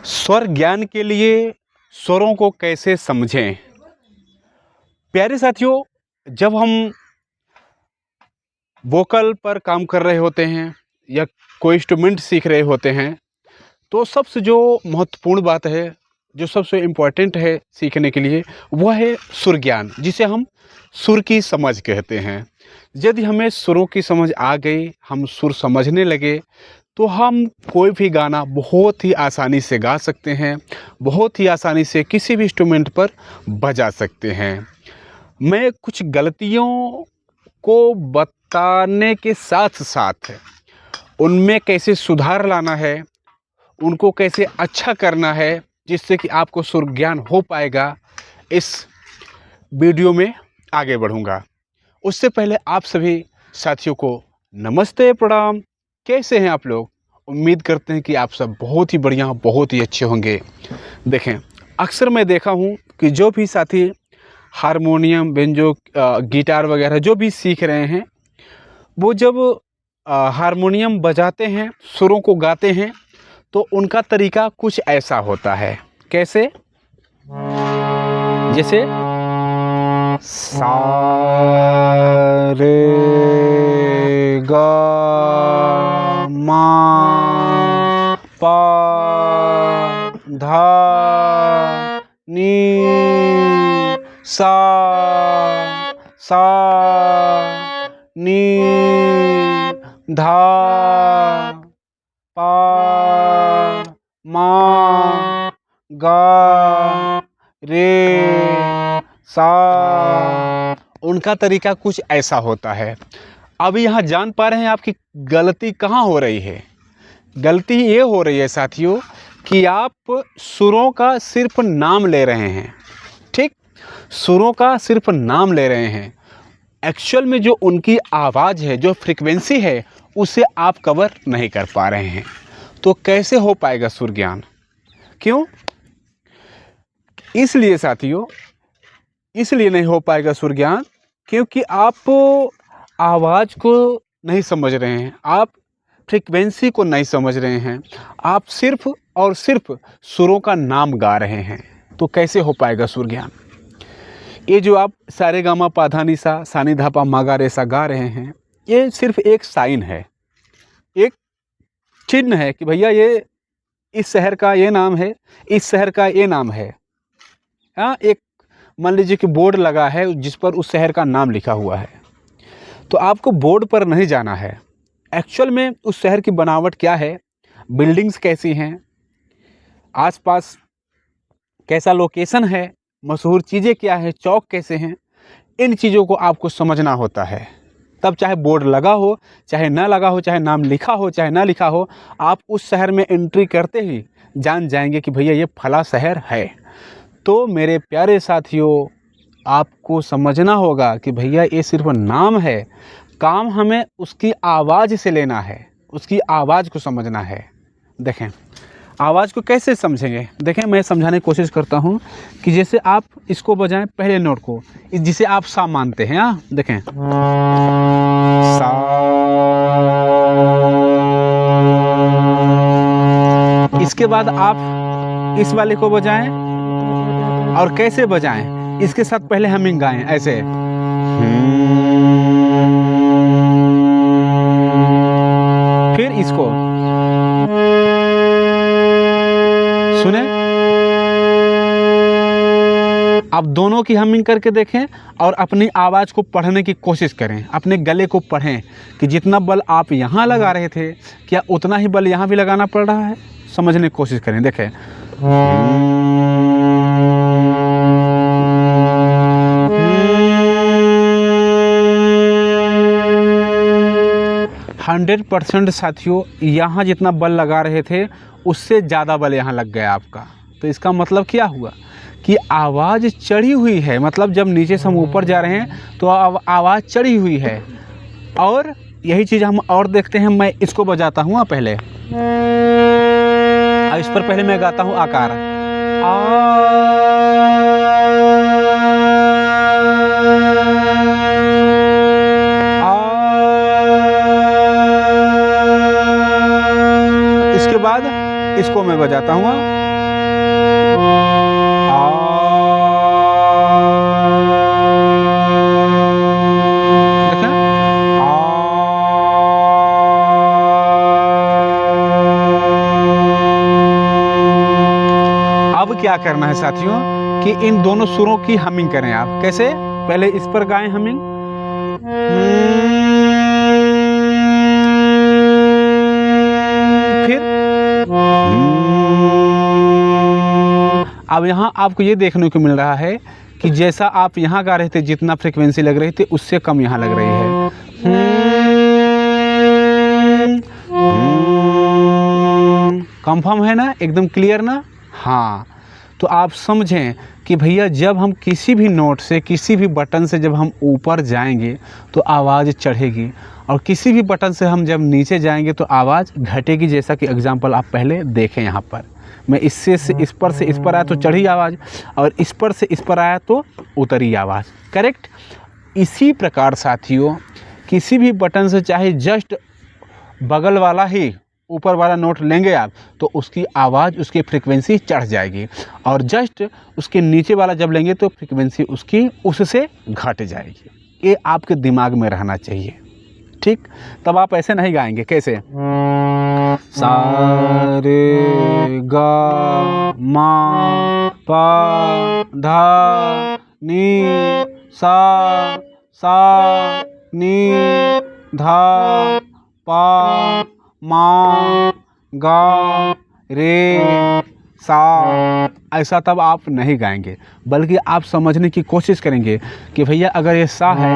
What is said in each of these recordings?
स्वर ज्ञान के लिए स्वरों को कैसे समझें। प्यारे साथियों, जब हम वोकल पर काम कर रहे होते हैं या कोई इंस्ट्रूमेंट सीख रहे होते हैं, तो सबसे जो महत्वपूर्ण बात है, जो सबसे इम्पोर्टेंट है सीखने के लिए, वह है सुर ज्ञान, जिसे हम सुर की समझ कहते हैं। यदि हमें सुरों की समझ आ गई, हम सुर समझने लगे, तो हम कोई भी गाना बहुत ही आसानी से गा सकते हैं, बहुत ही आसानी से किसी भी इंस्ट्रूमेंट पर बजा सकते हैं। मैं कुछ गलतियों को बताने के साथ साथ उनमें कैसे सुधार लाना है, उनको कैसे अच्छा करना है, जिससे कि आपको सुर ज्ञान हो पाएगा, इस वीडियो में आगे बढ़ूंगा। उससे पहले आप सभी साथियों को नमस्ते, प्रणाम। कैसे हैं आप लोग? उम्मीद करते हैं कि आप सब बहुत ही बढ़िया, बहुत ही अच्छे होंगे। देखें, अक्सर मैं देखा हूं कि जो भी साथी हारमोनियम, बेंजो, गिटार वगैरह जो भी सीख रहे हैं, वो जब हारमोनियम बजाते हैं, सुरों को गाते हैं, तो उनका तरीका कुछ ऐसा होता है। कैसे? जैसे सा रे गा मा पा धा नी सा नी धा पा मा गा रे सा। उनका तरीका कुछ ऐसा होता है। अब यहाँ जान पा रहे हैं आपकी गलती कहाँ हो रही है। गलती ये हो रही है साथियों कि आप सुरों का सिर्फ नाम ले रहे हैं। ठीक, सुरों का सिर्फ नाम ले रहे हैं। एक्चुअल में जो उनकी आवाज़ है, जो फ्रीक्वेंसी है, उसे आप कवर नहीं कर पा रहे हैं। तो कैसे हो पाएगा सुर ज्ञान? क्यों? इसलिए साथियों, इसलिए नहीं हो पाएगा सुर ज्ञान क्योंकि आप आवाज़ को नहीं समझ रहे हैं, आप फ्रीक्वेंसी को नहीं समझ रहे हैं, आप सिर्फ और सिर्फ सुरों का नाम गा रहे हैं। तो कैसे हो पाएगा सुर ज्ञान? ये जो आप सारे गामा पाधा निसा सा नी धा पा मा गा रे सा गा रहे हैं, ये सिर्फ एक साइन है, एक चिन्ह है कि भैया ये इस शहर का ये नाम है, इस शहर का ये नाम है। हाँ, एक मान लीजिए कि बोर्ड लगा है जिस पर उस शहर का नाम लिखा हुआ है, तो आपको बोर्ड पर नहीं जाना है। एक्चुअल में उस शहर की बनावट क्या है, बिल्डिंग्स कैसी हैं, आसपास कैसा लोकेशन है, मशहूर चीज़ें क्या है, चौक कैसे हैं, इन चीज़ों को आपको समझना होता है। तब चाहे बोर्ड लगा हो, चाहे ना लगा हो, चाहे नाम लिखा हो, चाहे ना लिखा हो, आप उस शहर में एंट्री करते ही जान जाएंगे कि भैया ये फला शहर है। तो मेरे प्यारे साथियों, आपको समझना होगा कि भैया ये सिर्फ नाम है, काम हमें उसकी आवाज़ से लेना है, उसकी आवाज़ को समझना है। देखें, आवाज़ को कैसे समझेंगे? देखें, मैं समझाने की कोशिश करता हूँ कि जैसे आप इसको बजाएं, पहले नोट को, जिसे आप सा मानते हैं। हाँ, देखें, सा, इसके बाद आप इस वाले को बजाएं, और कैसे बजाएं, इसके साथ पहले हमिंग गाएं, ऐसे। फिर इसको सुने, आप दोनों की हमिंग करके देखें और अपनी आवाज़ को पढ़ने की कोशिश करें, अपने गले को पढ़ें कि जितना बल आप यहाँ लगा रहे थे, क्या उतना ही बल यहाँ भी लगाना पड़ रहा है। समझने की कोशिश करें। देखें, 100% साथियों, यहाँ जितना बल लगा रहे थे उससे ज़्यादा बल यहाँ लग गया आपका। तो इसका मतलब क्या हुआ कि आवाज़ चढ़ी हुई है। मतलब जब नीचे से हम ऊपर जा रहे हैं तो आवाज़ चढ़ी हुई है। और यही चीज़ हम और देखते हैं। मैं इसको बजाता हूँ पहले, इस पर पहले मैं गाता हूँ आकार इसके बाद इसको मैं बजाता हूँ देखा, अब क्या करना है साथियों कि इन दोनों सुरों की हमिंग करें आप। कैसे? पहले इस पर गाएं हमिंग, फिर अब यहाँ आपको ये देखने को मिल रहा है कि जैसा आप यहाँ गा रहे थे जितना फ्रीक्वेंसी लग रही थी उससे कम यहाँ लग रही है। कंफर्म है ना? एकदम क्लियर ना? हाँ, तो आप समझें कि भैया जब हम किसी भी नोट से, किसी भी बटन से जब हम ऊपर जाएंगे तो आवाज़ चढ़ेगी, और किसी भी बटन से हम जब नीचे जाएंगे तो आवाज़ घटेगी। जैसा कि एग्जांपल आप पहले देखें, यहाँ पर मैं इससे से इस पर आया तो चढ़ी आवाज़, और इस पर से इस पर आया तो उतरी आवाज़। करेक्ट? इसी प्रकार साथियों किसी भी बटन से चाहे जस्ट बगल वाला ही ऊपर वाला नोट लेंगे आप तो उसकी आवाज़, उसकी फ्रीक्वेंसी चढ़ जाएगी, और जस्ट उसके नीचे वाला जब लेंगे तो फ्रीक्वेंसी उसकी उससे घट जाएगी। ये आपके दिमाग में रहना चाहिए, ठीक? तब आप ऐसे नहीं गाएंगे। कैसे? सा रे गा मा पा धा नी सा नी धा पा मा गा रे सा। ऐसा तब आप नहीं गाएंगे, बल्कि आप समझने की कोशिश करेंगे कि भैया अगर ये सा है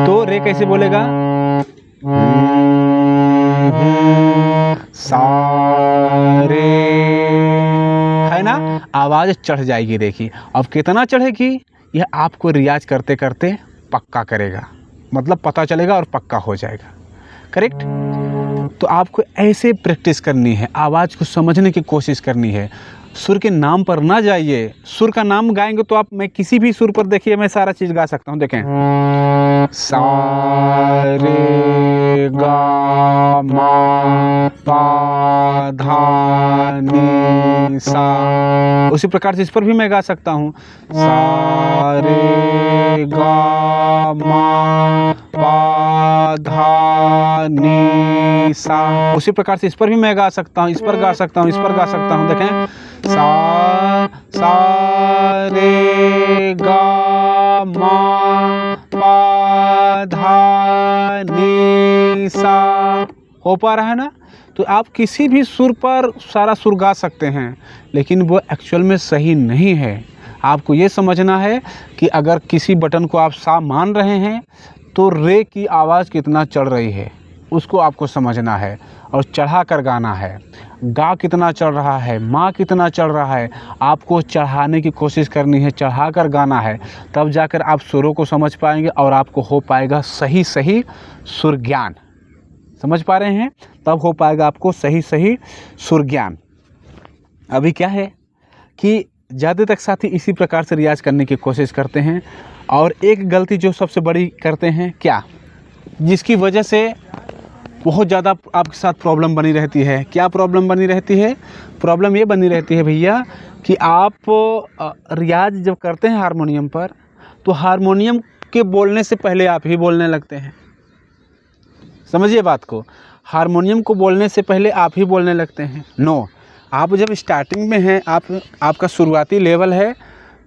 तो रे कैसे बोलेगा? सा रे, है ना? आवाज़ चढ़ जाएगी। देखिए अब कितना चढ़ेगी, यह आपको रियाज करते करते पक्का करेगा, मतलब पता चलेगा और पक्का हो जाएगा। करेक्ट? तो आपको ऐसे प्रैक्टिस करनी है, आवाज़ को समझने की कोशिश करनी है। सुर के नाम पर ना जाइए। सुर का नाम गाएंगे तो आप, मैं किसी भी सुर पर देखिए मैं सारा चीज़ गा सकता हूँ। देखें, सा रे गा मा पा धा नी सा। उसी प्रकार से इस पर भी मैं गा सकता हूँ, सा रे गा मा पा धा नी सा। उसी प्रकार से इस पर भी मैं गा सकता हूँ, इस पर गा सकता हूँ, इस पर गा सकता हूँ। देखें, सा रे गा मा पा धा नी सा। हो पा रहा है ना? तो आप किसी भी सुर पर सारा सुर गा सकते हैं, लेकिन वो एक्चुअल में सही नहीं है। आपको ये समझना है कि अगर किसी बटन को आप सा मान रहे हैं तो रे की आवाज़ कितना चढ़ रही है उसको आपको समझना है, और चढ़ा कर गाना है। गा कितना चढ़ रहा है, माँ कितना चढ़ रहा है, आपको चढ़ाने की कोशिश करनी है, चढ़ा कर गाना है। तब जाकर आप सुरों को समझ पाएंगे और आपको हो पाएगा सही सही सुर ज्ञान। समझ पा रहे हैं? तब हो पाएगा आपको सही सही सुर ज्ञान। अभी क्या है कि ज़्यादा तक साथी इसी प्रकार से रियाज करने की कोशिश करते हैं, और एक गलती जो सबसे बड़ी करते हैं, क्या, जिसकी वजह से बहुत ज़्यादा आपके साथ प्रॉब्लम बनी रहती है। क्या प्रॉब्लम बनी रहती है? प्रॉब्लम ये बनी रहती है भैया कि आप रियाज जब करते हैं हारमोनियम पर, तो हारमोनियम के बोलने से पहले आप ही बोलने लगते हैं। समझिए बात को, हारमोनियम को बोलने से पहले आप ही बोलने लगते हैं। नो, आप जब स्टार्टिंग में हैं, आपका शुरुआती लेवल है,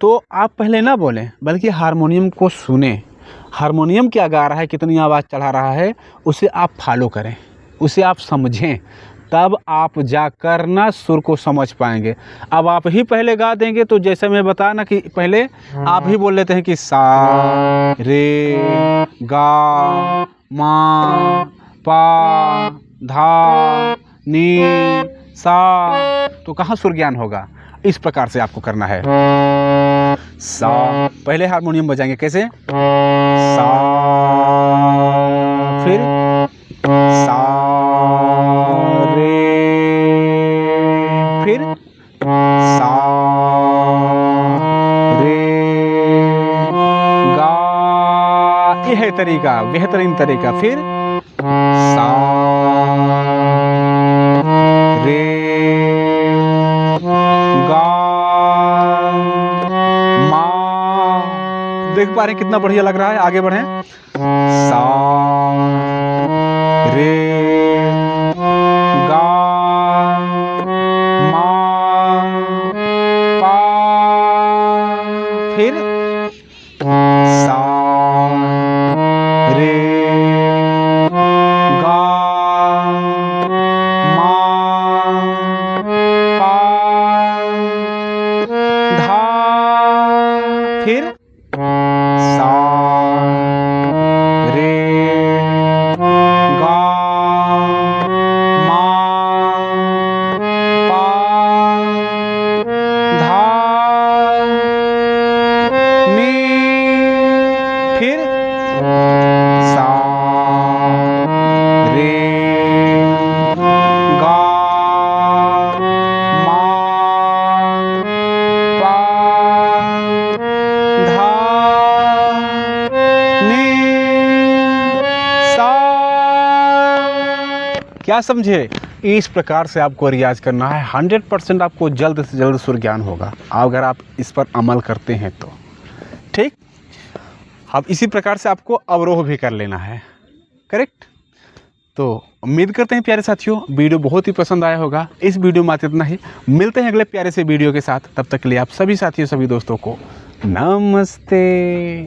तो आप पहले ना बोलें, बल्कि हारमोनियम को सुने। हारमोनियम क्या गा रहा है, कितनी आवाज़ चढ़ा रहा है, उसे आप फॉलो करें, उसे आप समझें, तब आप जाकर ना सुर को समझ पाएंगे। अब आप ही पहले गा देंगे तो जैसे मैं बताया ना कि पहले आप ही बोल लेते हैं कि सा रे गा मा पा धा नी सा, तो कहाँ सुर ज्ञान होगा? इस प्रकार से आपको करना है। सा, पहले हारमोनियम बजाएंगे कैसे? सा, फिर सा रे, फिर सा रे गा। ये है तरीका, बेहतरीन तरीका। फिर सा रे देख पा रहे हैं कितना बढ़िया लग रहा है। आगे बढ़ें। सा रे गा मा पा, फिर सा रे गा मा पा धा, फिर सा रे गा मा पा धा नी, फिर सा रे गा मा पा धा नी सा। क्या समझे? इस प्रकार से आपको रियाज करना है। 100% आपको जल्द से जल्द सुर ज्ञान होगा अगर आप इस पर अमल करते हैं तो। ठीक, अब इसी प्रकार से आपको अवरोह भी कर लेना है। करेक्ट। तो उम्मीद करते हैं प्यारे साथियों वीडियो बहुत ही पसंद आया होगा। इस वीडियो में इतना ही। मिलते हैं अगले प्यारे से वीडियो के साथ। तब तक के लिए आप सभी साथियों सभी दोस्तों को नमस्ते।